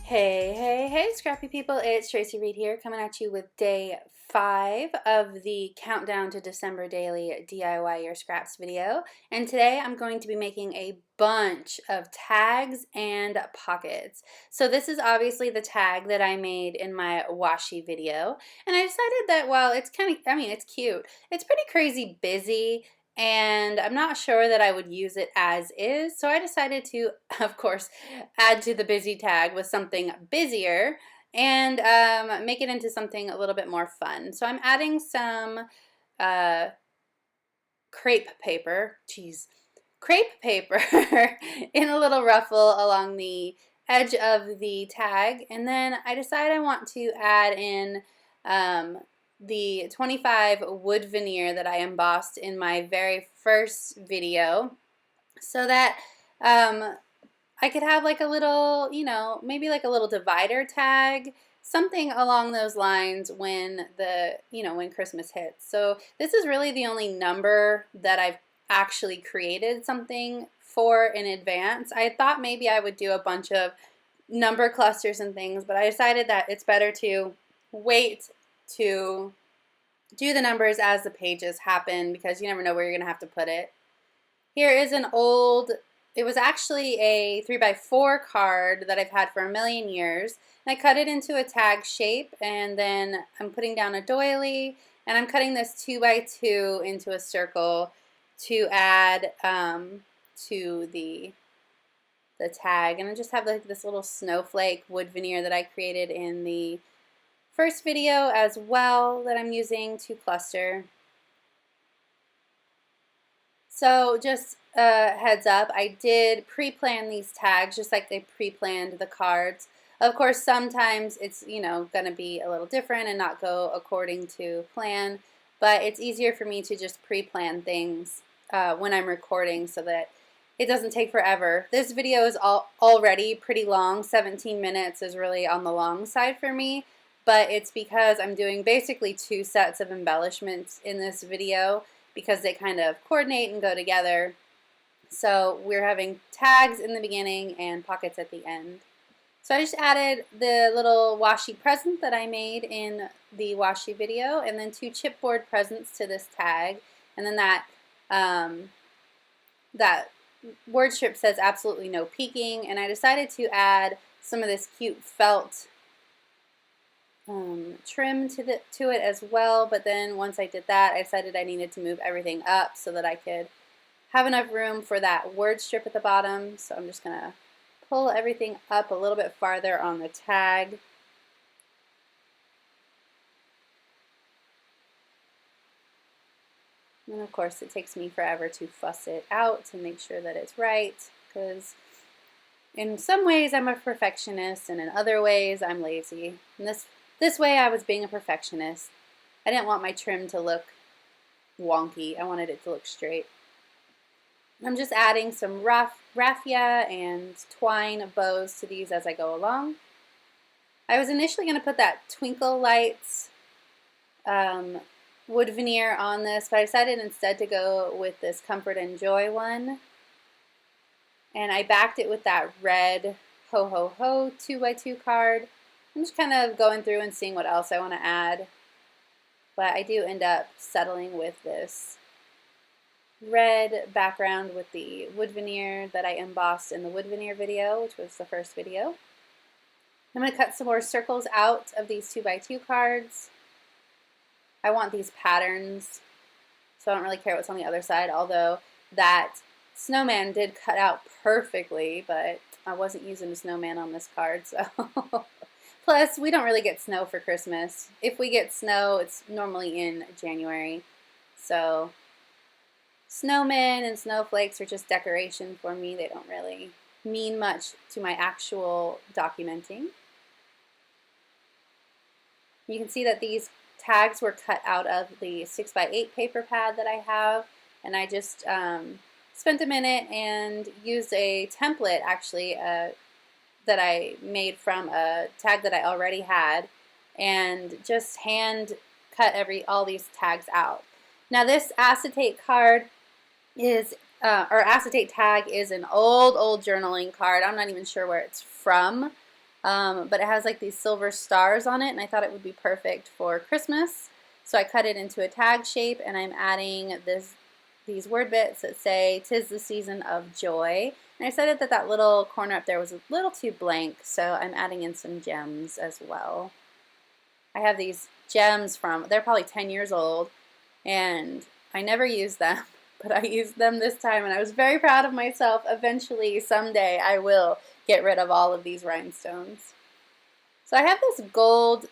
Hey, scrappy people, it's Tracy Reed here, coming at you with day 5 of the Countdown to December Daily DIY Your Scraps video. And today I'm going to be making a bunch of tags and pockets. So this is obviously the tag that I made in my washi video. And I decided that while it's it's cute, it's pretty crazy busy. And I'm not sure that I would use it as is, so I decided to, of course, add to the busy tag with something busier and make it into something a little bit more fun. So I'm adding some uh, crepe paper in a little ruffle along the edge of the tag, and then I decide I want to add in the 25 wood veneer that I embossed in my very first video, so that I could have like a little, maybe like a little divider tag, something along those lines when when Christmas hits. So this is really the only number that I've actually created something for in advance. I thought maybe I would do a bunch of number clusters and things, but I decided that it's better to wait to do the numbers as the pages happen, because you never know where you're going to have to put it. Here is it was actually a 3x4 card that I've had for a million years. And I cut it into a tag shape, and then I'm putting down a doily, and I'm cutting this 2x2 into a circle to add to the tag. And I just have like this little snowflake wood veneer that I created in the first video as well that I'm using to cluster. So just heads up, I did pre-plan these tags just like they pre-planned the cards. Of course, sometimes it's, going to be a little different and not go according to plan, but it's easier for me to just pre-plan things when I'm recording so that it doesn't take forever. This video is already pretty long. 17 minutes is really on the long side for me, but it's because I'm doing basically 2 sets of embellishments in this video, because they kind of coordinate and go together. So we're having tags in the beginning and pockets at the end. So I just added the little washi present that I made in the washi video, and then 2 chipboard presents to this tag. And then that word strip says absolutely no peeking, and I decided to add some of this cute felt trim to it as well. But then once I did that, I decided I needed to move everything up so that I could have enough room for that word strip at the bottom. So I'm just going to pull everything up a little bit farther on the tag. And of course it takes me forever to fuss it out to make sure that it's right, because in some ways I'm a perfectionist and in other ways I'm lazy. And this way I was being a perfectionist. I didn't want my trim to look wonky. I wanted it to look straight. I'm just adding some raffia and twine bows to these as I go along. I was initially going to put that Twinkle Lights wood veneer on this, but I decided instead to go with this Comfort and Joy one. And I backed it with that red Ho Ho Ho 2x2 card. I'm just kind of going through and seeing what else I want to add. But I do end up settling with this red background with the wood veneer that I embossed in the wood veneer video, which was the first video. I'm going to cut some more circles out of these 2x2 cards. I want these patterns, so I don't really care what's on the other side, although that snowman did cut out perfectly, but I wasn't using a snowman on this card, so. Plus, we don't really get snow for Christmas. If we get snow, it's normally in January. So snowmen and snowflakes are just decoration for me. They don't really mean much to my actual documenting. You can see that these tags were cut out of the 6x8 paper pad that I have, and I just spent a minute and used a template actually that I made from a tag that I already had, and just hand cut all these tags out. Now this acetate card is, or acetate tag is an old journaling card. I'm not even sure where it's from. but it has like these silver stars on it, and I thought it would be perfect for Christmas. So I cut it into a tag shape, and I'm adding these word bits that say, "'Tis the season of joy." And I decided that that little corner up there was a little too blank, so I'm adding in some gems as well. I have these gems they're probably 10 years old, and I never use them, but I used them this time, and I was very proud of myself. Eventually, someday, I will get rid of all of these rhinestones. So I have this gold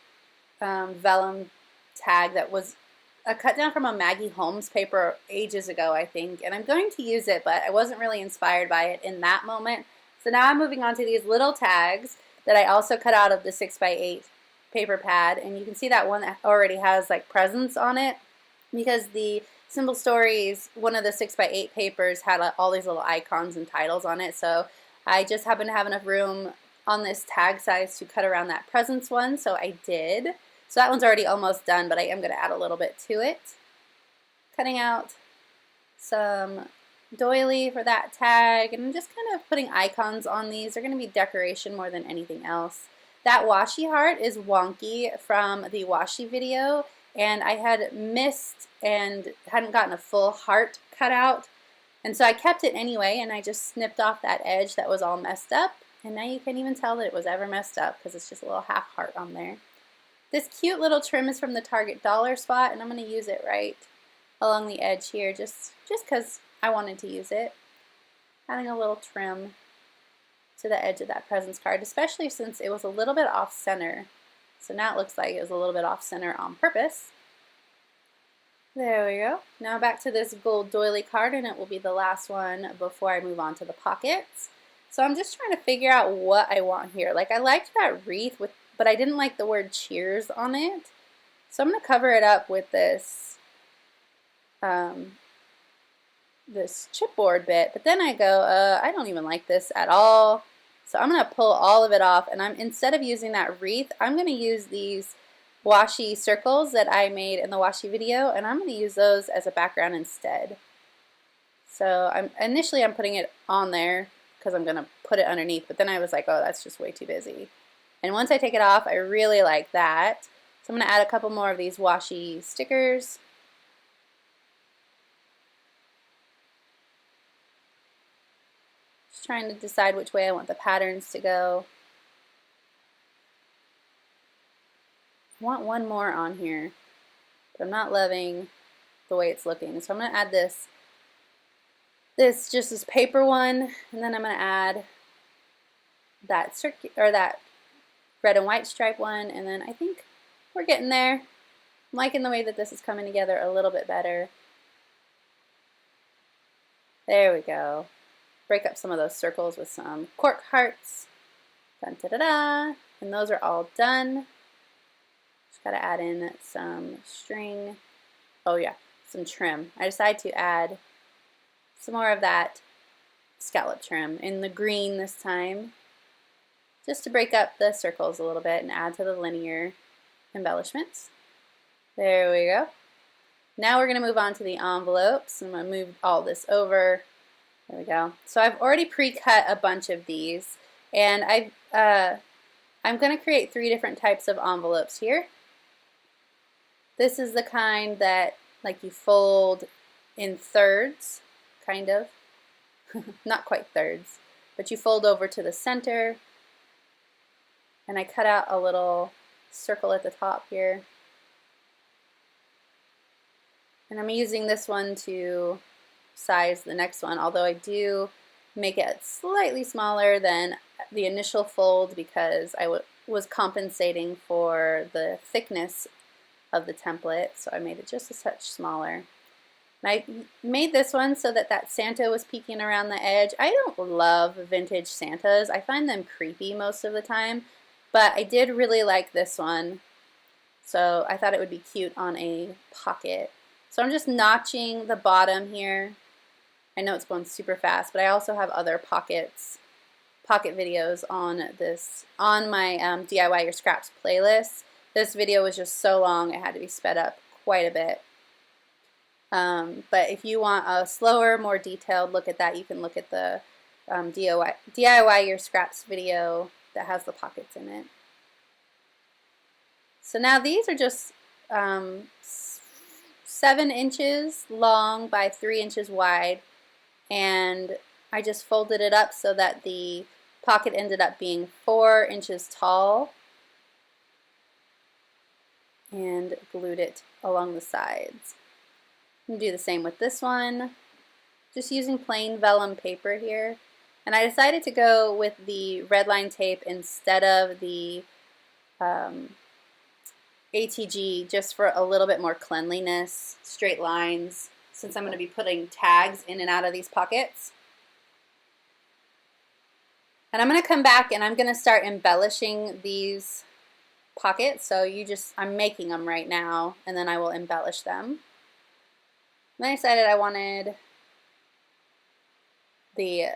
vellum tag that was a cut down from a Maggie Holmes paper ages ago, I think, and I'm going to use it, but I wasn't really inspired by it in that moment. So now I'm moving on to these little tags that I also cut out of the 6x8 paper pad, and you can see that one that already has like presents on it, because the Simple Stories, one of the 6x8 papers, had all these little icons and titles on it, so I just happened to have enough room on this tag size to cut around that presents one, so I did. So that one's already almost done, but I am going to add a little bit to it. Cutting out some doily for that tag, and I'm just kind of putting icons on these. They're going to be decoration more than anything else. That washi heart is wonky from the washi video, and I had missed and hadn't gotten a full heart cut out, and so I kept it anyway, and I just snipped off that edge that was all messed up, and now you can't even tell that it was ever messed up because it's just a little half heart on there. This cute little trim is from the Target dollar spot, and I'm going to use it right along the edge here just because I wanted to use it. Adding a little trim to the edge of that presents card, especially since it was a little bit off center. So now it looks like it was a little bit off center on purpose. There we go. Now back to this gold doily card, and it will be the last one before I move on to the pockets. So I'm just trying to figure out what I want here. Like, I liked that wreath, but I didn't like the word cheers on it. So I'm going to cover it up with this this chipboard bit, but then I go, I don't even like this at all. So I'm going to pull all of it off, and instead of using that wreath, I'm going to use these washi circles that I made in the washi video, and I'm going to use those as a background instead. So initially I'm putting it on there because I'm going to put it underneath, but then I was like, oh, that's just way too busy. And once I take it off, I really like that. So I'm going to add a couple more of these washi stickers. Just trying to decide which way I want the patterns to go. I want one more on here, but I'm not loving the way it's looking. So I'm going to add this paper one, and then I'm going to add that red and white stripe one, and then I think we're getting there. I'm liking the way that this is coming together a little bit better. There we go. Break up some of those circles with some cork hearts. Dun, da, da, da. And those are all done. Just got to add in some string. Oh yeah, some trim. I decided to add some more of that scallop trim in the green this time, just to break up the circles a little bit and add to the linear embellishments. There we go. Now we're going to move on to the envelopes. I'm going to move all this over. There we go. So I've already pre-cut a bunch of these, and I'm going to create 3 different types of envelopes here. This is the kind that like you fold in thirds, kind of. Not quite thirds, but you fold over to the center, and I cut out a little circle at the top here. And I'm using this one to size the next one, although I do make it slightly smaller than the initial fold because I was compensating for the thickness of the template, so I made it just a touch smaller. And I made this one so that Santa was peeking around the edge. I don't love vintage Santas. I find them creepy most of the time, but I did really like this one, so I thought it would be cute on a pocket. So I'm just notching the bottom here. I know it's going super fast, but I also have other pocket videos on my DIY Your Scraps playlist. This video was just so long, it had to be sped up quite a bit. But if you want a slower, more detailed look at that, you can look at the DIY Your Scraps video that has the pockets in it. So now these are just 7 inches long by 3 inches wide, and I just folded it up so that the pocket ended up being 4 inches tall and glued it along the sides. I'm going to do the same with this one, just using plain vellum paper here. And I decided to go with the red line tape instead of the ATG just for a little bit more cleanliness, straight lines, since I'm going to be putting tags in and out of these pockets. And I'm going to come back and I'm going to start embellishing these pockets. So I'm making them right now, and then I will embellish them. Then I decided I wanted the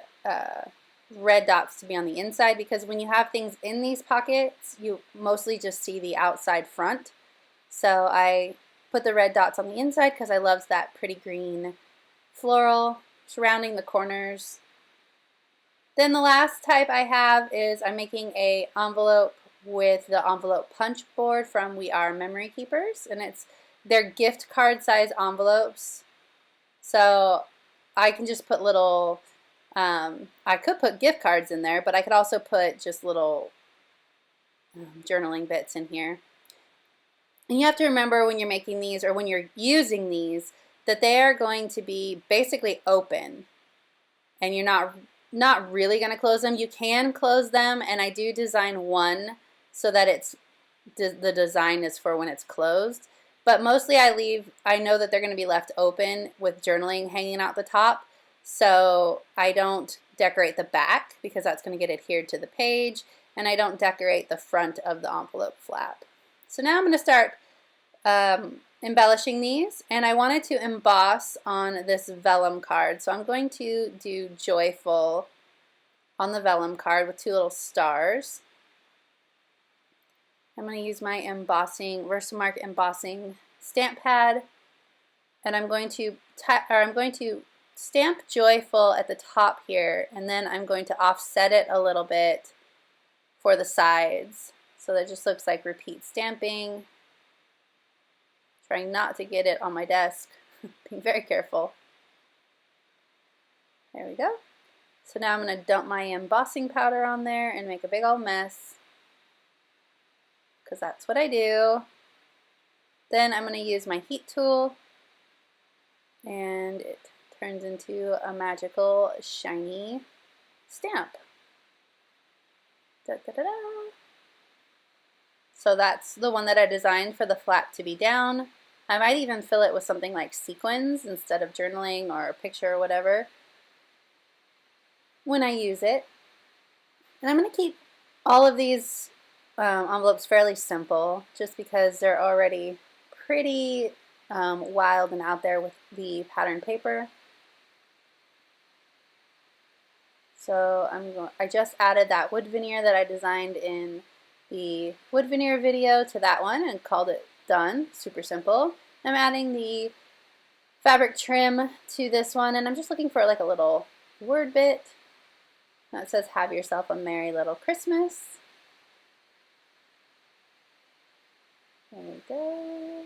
red dots to be on the inside, because when you have things in these pockets, you mostly just see the outside front. So I put the red dots on the inside because I loved that pretty green floral surrounding the corners. Then the last type I have is I'm making an envelope with the envelope punch board from We Are Memory Keepers, and they're gift card size envelopes. So I can just put little, I could put gift cards in there, but I could also put just little journaling bits in here. And you have to remember when you're making these or when you're using these that they are going to be basically open, and you're not really going to close them. You can close them, and I do design one so that the design is for when it's closed. But mostly I know that they're going to be left open with journaling hanging out the top, so I don't decorate the back because that's going to get adhered to the page, and I don't decorate the front of the envelope flap. So now I'm going to start embellishing these, and I wanted to emboss on this vellum card. So I'm going to do Joyful on the vellum card with 2 little stars. I'm going to use my Versamark embossing stamp pad, and I'm going to stamp Joyful at the top here, and then I'm going to offset it a little bit for the sides, so that just looks like repeat stamping. Trying not to get it on my desk, being very careful. There we go. So now I'm going to dump my embossing powder on there and make a big old mess, because that's what I do. Then I'm going to use my heat tool, and it turns into a magical shiny stamp. Da, da, da, da. So that's the one that I designed for the flap to be down. I might even fill it with something like sequins instead of journaling or a picture or whatever when I use it. And I'm going to keep all of these envelopes fairly simple, just because they're already pretty wild and out there with the pattern paper. So I just added that wood veneer that I designed in the wood veneer video to that one and called it done. Super simple. I'm adding the fabric trim to this one, and I'm just looking for like a little word bit. Now it says, "Have yourself a merry little Christmas." There we go.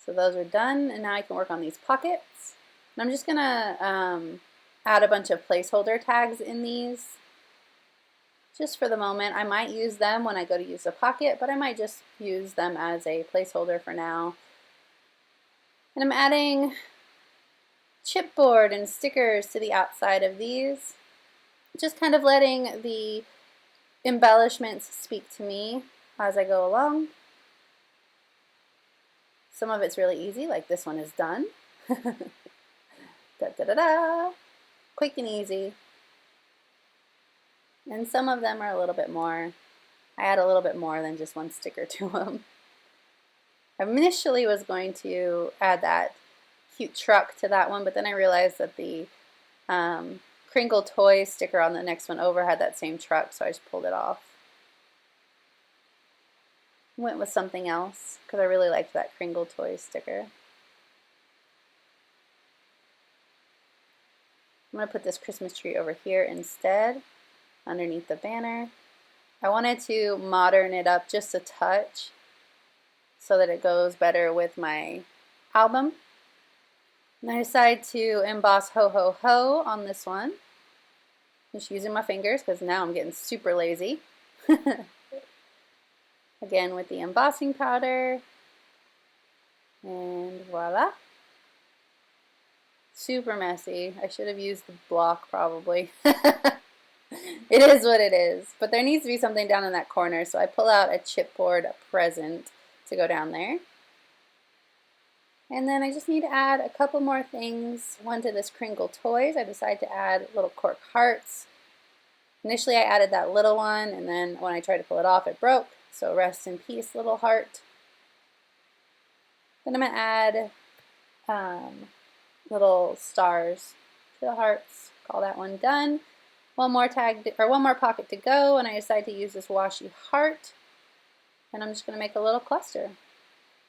So those are done, and now I can work on these pockets. And I'm just gonna add a bunch of placeholder tags in these just for the moment. I might use them when I go to use the pocket, but I might just use them as a placeholder for now. And I'm adding chipboard and stickers to the outside of these, just kind of letting the embellishments speak to me as I go along. Some of it's really easy, like this one is done. Da, da, da, da. Quick and easy. And some of them are a little bit more, I add a little bit more than just one sticker to them. I initially was going to add that cute truck to that one, but then I realized that the Crinkle Toy sticker on the next one over had that same truck, so I just pulled it off. Went with something else because I really liked that Crinkle Toy sticker. I'm going to put this Christmas tree over here instead, underneath the banner. I wanted to modern it up just a touch so that it goes better with my album. And I decided to emboss Ho Ho Ho on this one. Just using my fingers because now I'm getting super lazy. Again with the embossing powder. And voila. Super messy. I should have used the block probably. It is what it is. But there needs to be something down in that corner, so I pull out a chipboard present to go down there. And then I just need to add a couple more things. One to this Crinkle Toys. I decided to add little cork hearts. Initially I added that little one, and then when I tried to pull it off, it broke. So rest in peace, little heart. Then I'm going to add little stars to the hearts. Call that one done. One more pocket to go, and I decided to use this washi heart. And I'm just going to make a little cluster.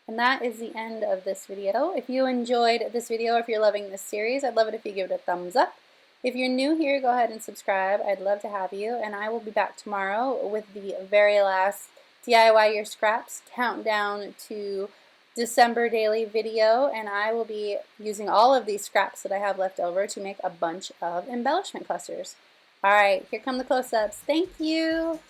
And that is the end of this video. If you enjoyed this video, or if you're loving this series, I'd love it if you give it a thumbs up. If you're new here, go ahead and subscribe. I'd love to have you. And I will be back tomorrow with the very last DIY Your Scraps countdown to December daily video. And I will be using all of these scraps that I have left over to make a bunch of embellishment clusters. All right, here come the close-ups. Thank you.